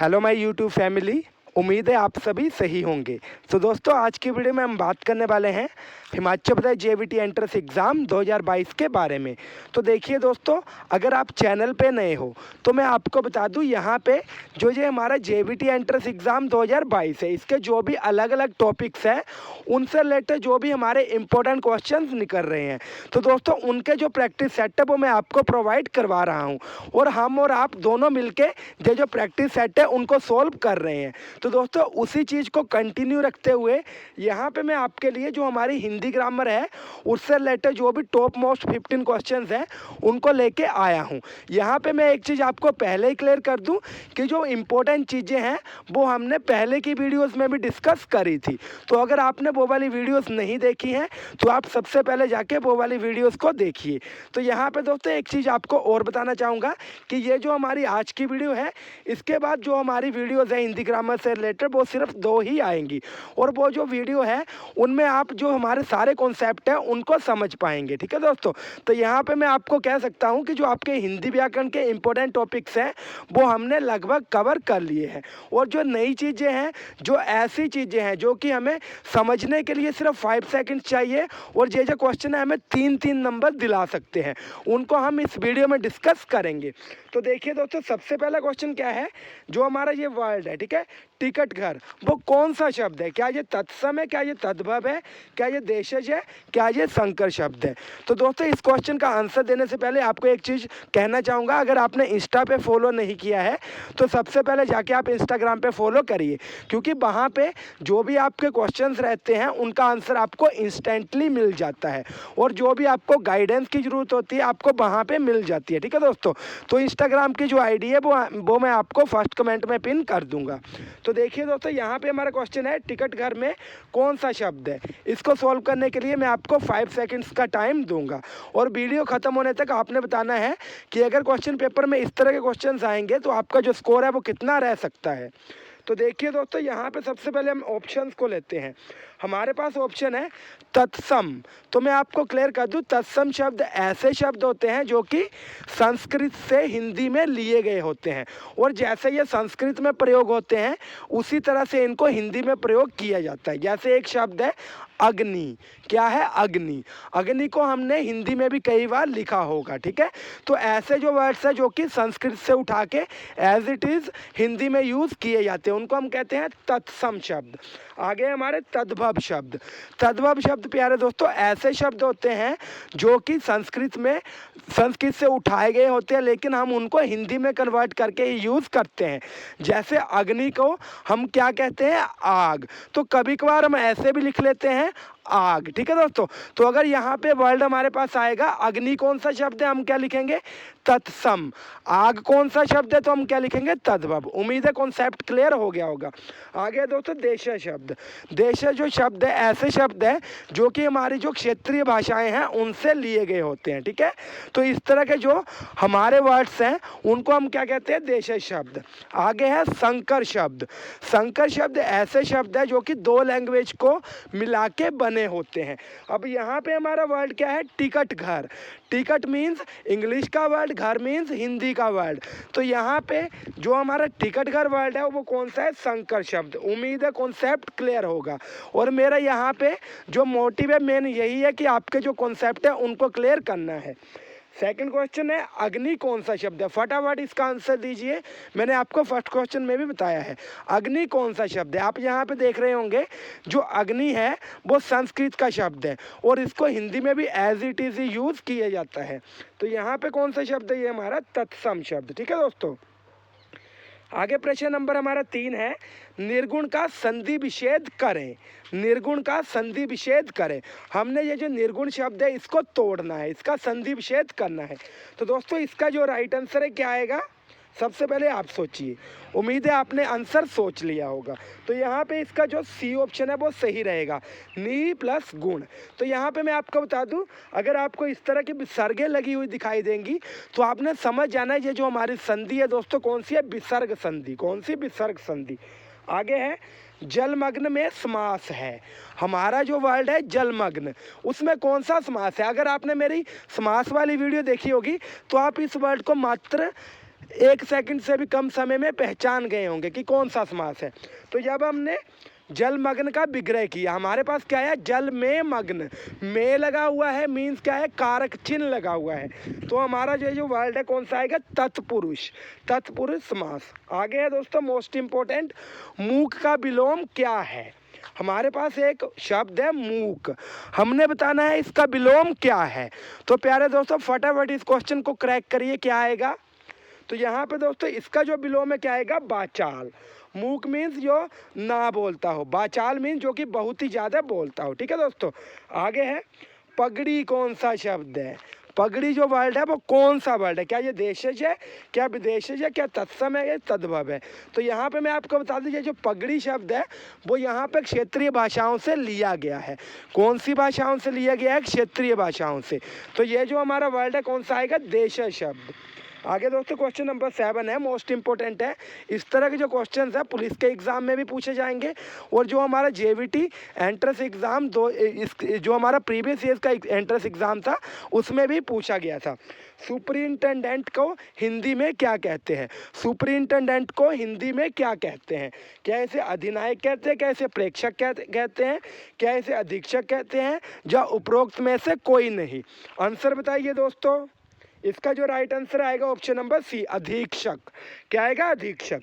Hello my YouTube family. उम्मीद है आप सभी सही होंगे। तो दोस्तों आज की वीडियो में हम बात करने वाले हैं Himachal Pradesh JVT entrance exam 2022 के बारे में। तो देखिए दोस्तों, अगर आप चैनल पे नए हो तो मैं आपको बता दूं, यहाँ पे जो हमारा जेवीटी एंट्रेंस एग्ज़ाम 2022 है, इसके जो भी अलग अलग टॉपिक्स हैं उनसे रिलेटेड जो भी हमारे इंपॉर्टेंट क्वेश्चंस निकल रहे हैं, तो दोस्तों उनके जो प्रैक्टिस सेट है वो मैं आपको प्रोवाइड करवा रहा हूँ। और हम और आप दोनों मिलके जो प्रैक्टिस सेट है उनको सॉल्व कर रहे हैं। तो दोस्तों उसी चीज़ को कंटिन्यू रखते हुए यहाँ पे मैं आपके लिए जो हमारी हिंदी ग्रामर है उससे रिलेटेड जो भी टॉप मोस्ट 15 क्वेश्चंस हैं उनको लेके आया हूँ। यहाँ पे मैं एक चीज़ आपको पहले ही क्लियर कर दूँ कि जो इम्पोर्टेंट चीज़ें हैं वो हमने पहले की वीडियोस में भी डिस्कस करी थी। तो अगर आपने वो वाली वीडियोस नहीं देखी हैं तो आप सबसे पहले जाके वो वाली वीडियोस को देखिए। तो यहाँ पे दोस्तों एक चीज़ आपको और बताना चाहूँगा कि ये जो हमारी आज की वीडियो है, इसके बाद जो हमारी वीडियोज़ है हिंदी ग्रामर से रिलेटेड वो सिर्फ 2 ही आएंगी। और वो जो वीडियो है उनमें आप जो हमारे सारे कॉन्सेप्ट हैं उनको समझ पाएंगे। ठीक है दोस्तों, तो यहाँ पे मैं आपको कह सकता हूँ कि जो आपके हिंदी व्याकरण के इंपॉर्टेंट टॉपिक्स हैं वो हमने लगभग कवर कर लिए हैं। और जो नई चीज़ें हैं, जो ऐसी चीज़ें हैं जो कि हमें समझने के लिए सिर्फ 5 सेकंड चाहिए और जो क्वेश्चन है हमें 3-3 नंबर दिला सकते हैं, उनको हम इस वीडियो में डिस्कस करेंगे। तो देखिए दोस्तों, सबसे पहला क्वेश्चन क्या है, जो हमारा ये वर्ड है, ठीक है, टिकट घर, वो कौन सा शब्द है? क्या ये तत्सम है, क्या ये तद्भव है, क्या ये देशज है, क्या ये संकर शब्द है? तो दोस्तों इस क्वेश्चन का आंसर देने से पहले आपको एक चीज़ कहना चाहूँगा, अगर आपने इंस्टा पे फॉलो नहीं किया है तो सबसे पहले जाके आप इंस्टाग्राम पे फॉलो करिए, क्योंकि वहाँ पे जो भी आपके क्वेश्चंस रहते हैं उनका आंसर आपको इंस्टेंटली मिल जाता है और जो भी आपको गाइडेंस की ज़रूरत होती है आपको वहाँ पर मिल जाती है। ठीक है दोस्तों, तो इंस्टाग्राम की जो ID है वो मैं आपको फर्स्ट कमेंट में पिन कर दूँगा। तो देखिए दोस्तों, यहाँ पे हमारा क्वेश्चन है टिकट घर में कौन सा शब्द है। इसको सॉल्व करने के लिए मैं आपको 5 सेकंड्स का टाइम दूंगा और वीडियो खत्म होने तक आपने बताना है कि अगर क्वेश्चन पेपर में इस तरह के क्वेश्चंस आएंगे तो आपका जो स्कोर है वो कितना रह सकता है। तो देखिए दोस्तों, यहाँ पे सबसे पहले हम ऑप्शंस को लेते हैं। हमारे पास ऑप्शन है तत्सम। तो मैं आपको क्लियर कर दूं, तत्सम शब्द ऐसे शब्द होते हैं जो कि संस्कृत से हिंदी में लिए गए होते हैं और जैसे ये संस्कृत में प्रयोग होते हैं उसी तरह से इनको हिंदी में प्रयोग किया जाता है। जैसे एक शब्द है अग्नि। क्या है? अग्नि। अग्नि को हमने हिंदी में भी कई बार लिखा होगा। ठीक है, तो ऐसे जो वर्ड्स हैं जो कि संस्कृत से उठा के एज इट इज़ हिंदी में यूज़ किए जाते हैं उनको हम कहते हैं तत्सम शब्द। आगे हमारे तद्भव शब्द। तद्भव शब्द प्यारे दोस्तों ऐसे शब्द होते हैं जो कि संस्कृत से उठाए गए होते हैं लेकिन हम उनको हिंदी में कन्वर्ट करके ही यूज़ करते हैं। जैसे अग्नि को हम क्या कहते हैं? आग। तो कभी कभार हम ऐसे भी लिख लेते हैं आग। ठीक है दोस्तों, तो अगर यहाँ पे वर्ड हमारे पास आएगा अग्नि कौन सा शब्द है, हम क्या लिखेंगे? तत्सम। आग कौन सा शब्द है तो हम क्या लिखेंगे? तद्भव। उम्मीद है कॉन्सेप्ट क्लियर हो गया होगा। आगे दोस्तों देश शब्द। देश जो शब्द है ऐसे शब्द है जो कि हमारी जो क्षेत्रीय भाषाएं हैं उनसे लिए गए होते हैं। ठीक है, तो इस तरह के जो हमारे वर्ड्स हैं उनको हम क्या कहते हैं? देश शब्द। आगे है संकर शब्द। संकर शब्द ऐसे शब्द है जो कि 2 लैंग्वेज को मिला के बने होते हैं। अब यहाँ पे हमारा वर्ड क्या है? टिकट घर। टिकट मीन्स इंग्लिश का वर्ड, घर मीन्स हिंदी का वर्ड। तो यहाँ पे जो हमारा टिकट घर वर्ड है वो कौन सा है? संकर शब्द। उम्मीद है कॉन्सेप्ट क्लियर होगा और मेरा यहाँ पे जो मोटिव है मेन यही है कि आपके जो कॉन्सेप्ट है उनको क्लियर करना है। सेकंड क्वेश्चन है अग्नि कौन सा शब्द है? फटाफट इसका आंसर दीजिए। मैंने आपको फर्स्ट क्वेश्चन में भी बताया है अग्नि कौन सा शब्द है। आप यहाँ पे देख रहे होंगे जो अग्नि है वो संस्कृत का शब्द है और इसको हिंदी में भी एज इट इज यूज किया जाता है। तो यहाँ पे कौन सा शब्द है? ये हमारा तत्सम शब्द। ठीक है दोस्तों, आगे प्रश्न नंबर हमारा 3 है निर्गुण का संधि विच्छेद करें। निर्गुण का संधि विच्छेद करें। हमने ये जो निर्गुण शब्द है इसको तोड़ना है, इसका संधि विच्छेद करना है। तो दोस्तों इसका जो राइट आंसर है क्या आएगा? सबसे पहले आप सोचिए। उम्मीद है आपने आंसर सोच लिया होगा। तो यहाँ पे इसका जो सी ऑप्शन है वो सही रहेगा, नी प्लस गुण। तो यहाँ पे मैं आपको बता दूँ, अगर आपको इस तरह की विसर्गें लगी हुई दिखाई देंगी तो आपने समझ जाना है ये जो हमारी संधि है दोस्तों कौन सी है? विसर्ग संधि। कौन सी? विसर्ग संधि। आगे है जलमग्न में समास है। हमारा जो वर्ड है जलमग्न, उसमें कौन सा समास है? अगर आपने मेरी समास वाली वीडियो देखी होगी तो आप इस वर्ड को मात्र 1 सेकंड से भी कम समय में पहचान गए होंगे कि कौन सा समास है। तो जब हमने जलमग्न का विग्रह किया, हमारे पास क्या है, जल में मग्न, में लगा हुआ है, मीन्स क्या है, कारक चिन्ह लगा हुआ है। तो हमारा जो वर्ड है कौन सा आएगा, तत्पुरुष, तत्पुरुष समास। आगे है दोस्तों मोस्ट इंपॉर्टेंट, मूक का विलोम क्या है। हमारे पास एक शब्द है मूक, हमने बताना है इसका विलोम क्या है। तो प्यारे दोस्तों फटाफट इस क्वेश्चन को क्रैक करिए, क्या आएगा। तो यहाँ पे दोस्तों इसका जो विलोम है क्या आएगा, बाचाल। मूक मीन्स जो ना बोलता हो, बाचाल मीन्स जो कि बहुत ही ज़्यादा बोलता हो। ठीक है दोस्तों, आगे है पगड़ी कौन सा शब्द है। पगड़ी जो वर्ड है वो कौन सा वर्ड है, क्या ये देशज है, क्या विदेशज है, क्या तत्सम है, या तद्भव है। तो यहाँ पे मैं आपको बता दीजिए जो पगड़ी शब्द है वो यहाँ पे क्षेत्रीय भाषाओं से लिया गया है। कौन सी भाषाओं से लिया गया है, क्षेत्रीय भाषाओं से। तो ये जो हमारा वर्ड है कौन सा आएगा, देशज शब्द। आगे दोस्तों क्वेश्चन नंबर 7 है, मोस्ट इंपॉर्टेंट है। इस तरह के जो क्वेश्चंस है पुलिस के एग्जाम में भी पूछे जाएंगे, और जो हमारा जेवीटी एंट्रेंस एग्जाम जो हमारा प्रीवियस ईयर का एंट्रेंस एग्जाम था उसमें भी पूछा गया था। सुपरिंटेंडेंट को हिंदी में क्या कहते हैं, सुपरिंटेंडेंट को हिंदी में क्या कहते हैं। क्या इसे अधिनायक कहते हैं, क्या इसे प्रेक्षक कहते हैं, क्या इसे अधीक्षक कहते हैं, या उपरोक्त में से कोई नहीं। आंसर बताइए दोस्तों। इसका जो राइट आंसर आएगा ऑप्शन नंबर सी, अधीक्षक। क्या आएगा, अधीक्षक।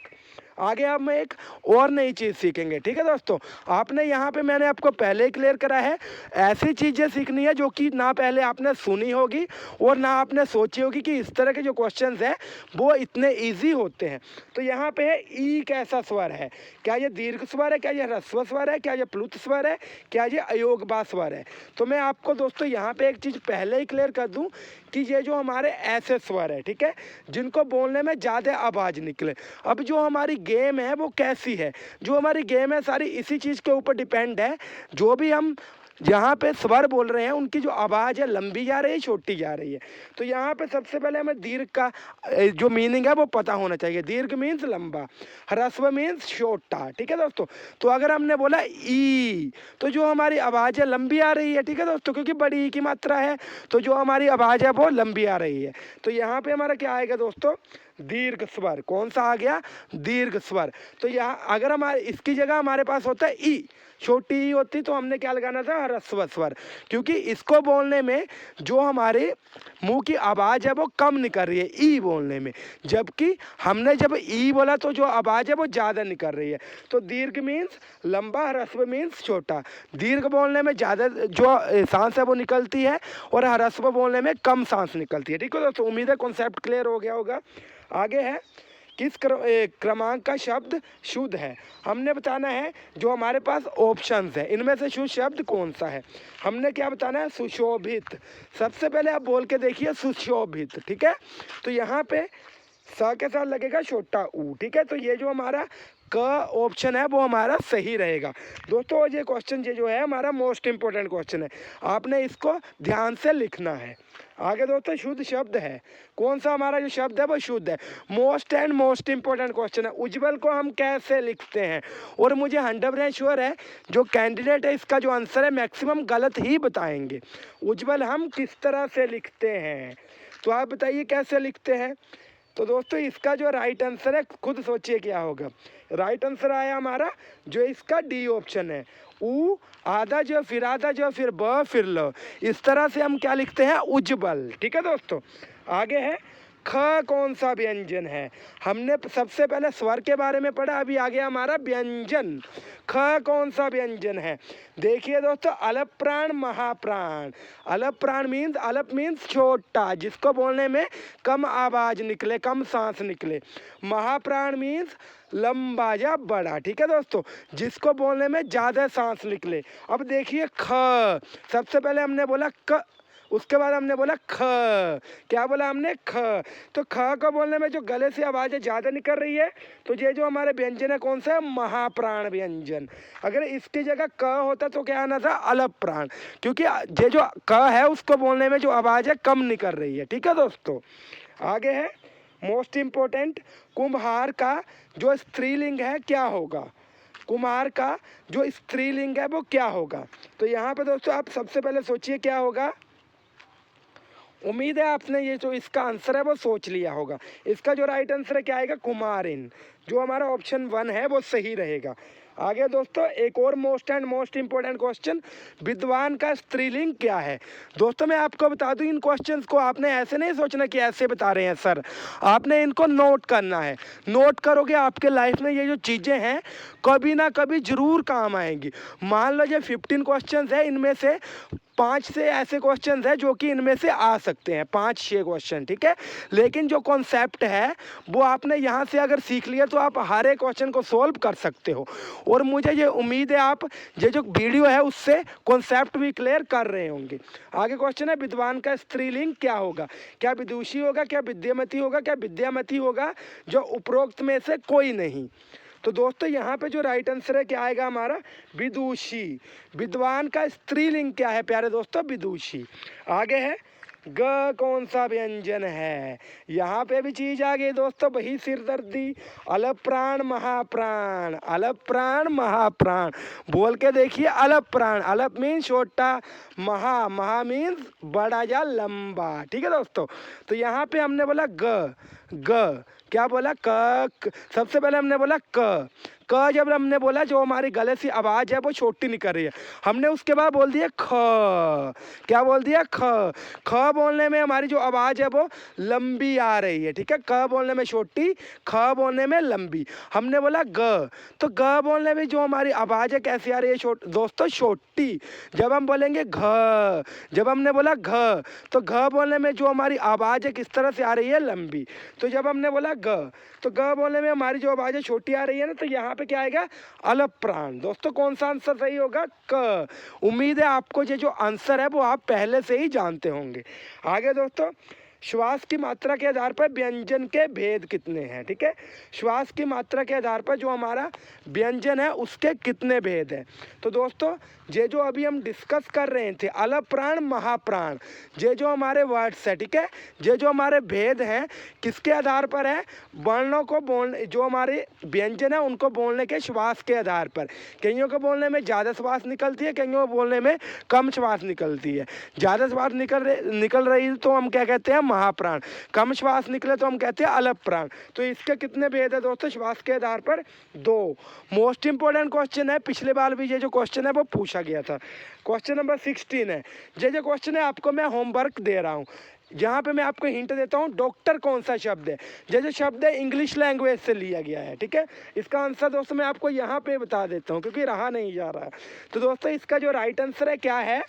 आगे अब मैं एक और नई चीज़ सीखेंगे। ठीक है दोस्तों, आपने यहाँ पे मैंने आपको पहले ही क्लियर करा है, ऐसी चीज़ें सीखनी है जो कि ना पहले आपने सुनी होगी और ना आपने सोची होगी कि इस तरह के जो क्वेश्चंस हैं वो इतने इजी होते हैं। तो यहाँ पे है ई कैसा स्वर है, क्या ये दीर्घ स्वर है, क्या ये ह्रस्व स्वर है, क्या ये प्लुत स्वर है, क्या ये अयोगबा स्वर है। तो मैं आपको दोस्तों यहाँ पे एक चीज़ पहले ही क्लियर कर दूँ कि ये जो हमारे ऐसे स्वर है, ठीक है, जिनको बोलने में ज़्यादा आवाज़ निकले। अब जो हमारी गेम है वो कैसी है, जो हमारी गेम है सारी इसी चीज़ के ऊपर डिपेंड है। जो भी हम यहाँ पे स्वर बोल रहे हैं उनकी जो आवाज़ है लंबी जा रही है, छोटी जा रही है। तो यहाँ पे सबसे पहले हमें दीर्घ का जो मीनिंग है वो पता होना चाहिए। दीर्घ मीन्स लंबा, ह्रस्व मीन्स छोटा। ठीक है दोस्तों, तो अगर हमने बोला ई तो जो हमारी आवाज़ है लंबी आ रही है। ठीक है दोस्तों, क्योंकि बड़ी ई की मात्रा है तो जो हमारी आवाज़ है वो लंबी आ रही है। तो यहाँ पे हमारा क्या आएगा दोस्तों, दीर्घ स्वर। कौन सा आ गया, दीर्घ स्वर। तो यहाँ अगर हमारे इसकी जगह हमारे पास होता है ई, छोटी ई होती तो हमने क्या लगाना था, ह्रस्व स्वर, क्योंकि इसको बोलने में जो हमारे मुंह की आवाज़ है वो कम निकल रही है ई बोलने में, जबकि हमने जब ई बोला तो जो आवाज़ है वो ज़्यादा निकल रही है। तो दीर्घ मीन्स लंबा, ह्रस्व मीन्स छोटा। दीर्घ बोलने में ज़्यादा जो सांस है वो निकलती है और ह्रस्व बोलने में कम सांस निकलती है। ठीक है दोस्तों, उम्मीद है कॉन्सेप्ट क्लियर हो गया होगा। आगे है किस क्रमांक का शब्द शुद्ध है। हमने बताना है जो हमारे पास ऑप्शंस है इनमें से शुद्ध शब्द कौन सा है। हमने क्या बताना है, सुशोभित। सबसे पहले आप बोल के देखिए सुशोभित। ठीक है, तो यहाँ पे स के साथ लगेगा छोटा ऊ। ठीक है, तो ये जो हमारा क ऑप्शन है वो हमारा सही रहेगा। दोस्तों ये क्वेश्चन ये जो है हमारा मोस्ट इंपॉर्टेंट क्वेश्चन है, आपने इसको ध्यान से लिखना है। आगे दोस्तों शुद्ध शब्द है, कौन सा हमारा जो शब्द है वो शुद्ध है। Most and most important question है, उज्ज्वल को हम कैसे लिखते हैं। और मुझे 100% श्योर है जो कैंडिडेट है इसका जो आंसर है मैक्सिमम गलत ही बताएंगे। उज्ज्वल हम किस तरह से लिखते हैं, तो आप बताइए कैसे लिखते हैं। तो दोस्तों इसका जो राइट आंसर है खुद सोचिए क्या होगा। राइट आंसर आया हमारा जो इसका डी ऑप्शन है, ऊ आधा जो फिर आधा जो फिर ब फिर ल, इस तरह से हम क्या लिखते हैं, उज्ज्वल। ठीक है दोस्तों, आगे है ख कौन सा व्यंजन है। हमने सबसे पहले स्वर के बारे में पढ़ा, अभी आ गया हमारा व्यंजन। ख कौन सा व्यंजन है, देखिए दोस्तों, अलप प्राण महाप्राण। अलप प्राण मीन्स, अलप मीन्स छोटा, जिसको बोलने में कम आवाज निकले, कम सांस निकले। महाप्राण मीन्स लंबा या बड़ा। ठीक है दोस्तों, जिसको बोलने में ज़्यादा सांस निकले। अब देखिए ख, सबसे पहले हमने बोला क, उसके बाद हमने बोला ख। क्या बोला हमने, ख। तो ख को बोलने में जो गले से आवाज़ें ज़्यादा निकल रही है तो ये जो हमारे व्यंजन है कौन सा है, महाप्राण व्यंजन। अगर इसकी जगह क होता तो क्या आना था, अलप प्राण, क्योंकि ये जो क है उसको बोलने में जो आवाज़ है कम निकल रही है। ठीक है दोस्तों, आगे है मोस्ट इम्पोर्टेंट, कुम्हार का जो स्त्रीलिंग है क्या होगा। कुम्हार का जो स्त्रीलिंग है वो क्या होगा। तो यहाँ पे दोस्तों आप सबसे पहले सोचिए क्या होगा, उम्मीद है आपने ये जो इसका आंसर है वो सोच लिया होगा। इसका जो राइट आंसर है क्या आएगा, कुमारिन। जो हमारा ऑप्शन 1 है वो सही रहेगा। आगे दोस्तों एक और मोस्ट इम्पोर्टेंट क्वेश्चन, विद्वान का स्त्रीलिंग क्या है। दोस्तों मैं आपको बता दूं, इन क्वेश्चंस को आपने ऐसे नहीं सोचना कि ऐसे बता रहे हैं सर, आपने इनको नोट करना है। नोट करोगे आपके लाइफ में ये जो चीज़ें हैं कभी ना कभी ज़रूर काम आएंगी। मान लो ये 15 क्वेश्चंस है, इनमें से 5 से ऐसे क्वेश्चंस हैं जो कि इनमें से आ सकते हैं, 5-6 क्वेश्चन, ठीक है। लेकिन जो कॉन्सेप्ट है वो आपने यहाँ से अगर सीख लिया तो आप हर एक क्वेश्चन को सोल्व कर सकते हो। और मुझे ये उम्मीद है आप ये जो वीडियो है उससे कॉन्सेप्ट भी क्लियर कर रहे होंगे। आगे क्वेश्चन है, विद्वान का स्त्रीलिंग क्या होगा। क्या विदुषी होगा, क्या विद्यामती होगा, क्या विद्यामती होगा, जो उपरोक्त में से कोई नहीं। तो दोस्तों यहाँ पे जो राइट आंसर है क्या आएगा हमारा, विदुषी। विद्वान का स्त्रीलिंग क्या है प्यारे दोस्तों, विदुषी। आगे है, ग कौन सा व्यंजन है। यहाँ पे भी चीज आ गई दोस्तों, वही सिरदर्दी। अलप प्राण महाप्राण, अलप प्राण महाप्राण, बोल के देखिए। अलप प्राण, अलप मीन्स छोटा, महा मीन्स बड़ा या लंबा, ठीक है दोस्तों। तो यहाँ पे हमने बोला ग क्या बोला, सबसे पहले हमने बोला क जब हमने बोला जो हमारी गले से आवाज़ है वो छोटी निकल रही है, हमने उसके बाद बोल दिया ख। क्या बोल दिया, ख बोलने में हमारी जो आवाज़ है वो लंबी आ रही है, ठीक है। क बोलने में छोटी, ख बोलने में लंबी। हमने बोला ग, तो ग बोलने में जो हमारी आवाज़ है कैसी आ रही है दोस्तों, छोटी। जब हम बोलेंगे घ, जब हमने बोला घ, तो घ बोलने में जो हमारी आवाज़ है किस तरह से आ रही है, लंबी। तो जब हमने बोला ग, तो ग बोलने में हमारी जो आवाज़ है छोटी आ रही है ना, तो यहाँ पे क्या आएगा, अलप प्राण। दोस्तों कौन सा आंसर सही होगा, क। उम्मीद है आपको ये जो आंसर है वो आप पहले से ही जानते होंगे। आगे दोस्तों, श्वास की मात्रा के आधार पर व्यंजन के भेद कितने हैं, ठीक है। श्वास की मात्रा के आधार पर जो हमारा व्यंजन है उसके कितने भेद हैं। तो दोस्तों ये जो अभी हम डिस्कस कर रहे थे, अलप प्राण महाप्राण, ये जो हमारे वर्ड्स है, ठीक है, ये जो हमारे भेद हैं किसके आधार पर है, वर्णों को बोलने, जो हमारे व्यंजन है उनको बोलने के श्वास के आधार पर। कईयों को बोलने में ज़्यादा श्वास निकलती है, कईयों को बोलने में कम श्वास निकलती है। ज़्यादा श्वास निकल रही तो हम क्या कहते हैं, महाप्राण। कम श्वास निकले तो हम कहते हैं अलप प्राण। तो इसके कितने भेद है दोस्तों, श्वास के आधार पर 2। मोस्ट इंपॉर्टेंट क्वेश्चन है, पिछले बार भी ये जो क्वेश्चन है वो पूछा गया था। क्वेश्चन नंबर 16 है। ये जो क्वेश्चन है आपको मैं होमवर्क दे रहा हूँ, यहाँ पे मैं आपको हिंट देता हूँ, डॉक्टर कौन सा शब्द है। ये जो शब्द है इंग्लिश लैंग्वेज से लिया गया है, ठीक है। इसका आंसर दोस्तों मैं आपको यहाँ पे बता देता हूँ क्योंकि रहा नहीं जा रहा है। तो दोस्तों इसका जो राइट आंसर है क्या है,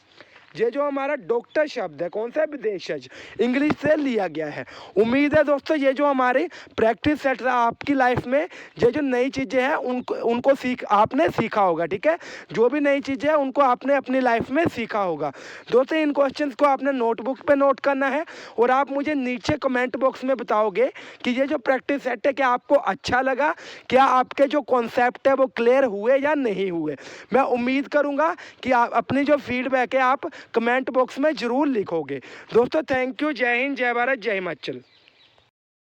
ये जो हमारा डॉक्टर शब्द है कौन सा है, विदेशज, इंग्लिश से लिया गया है। उम्मीद है दोस्तों ये जो हमारी प्रैक्टिस सेट रहा आपकी लाइफ में, ये जो नई चीज़ें हैं उनको आपने सीखा होगा, ठीक है। जो भी नई चीज़ें हैं उनको आपने अपनी लाइफ में सीखा होगा। दोस्तों इन क्वेश्चंस को आपने नोटबुक पे नोट करना है और आप मुझे नीचे कमेंट बॉक्स में बताओगे कि ये जो प्रैक्टिस सेट है क्या आपको अच्छा लगा, क्या आपके जो कॉन्सेप्ट है वो क्लियर हुए या नहीं हुए। मैं उम्मीद करूँगा कि आप अपनी जो फीडबैक है आप कमेंट बॉक्स में ज़रूर लिखोगे। दोस्तों थैंक यू, जय हिंद, जय भारत, जय हिमाचल।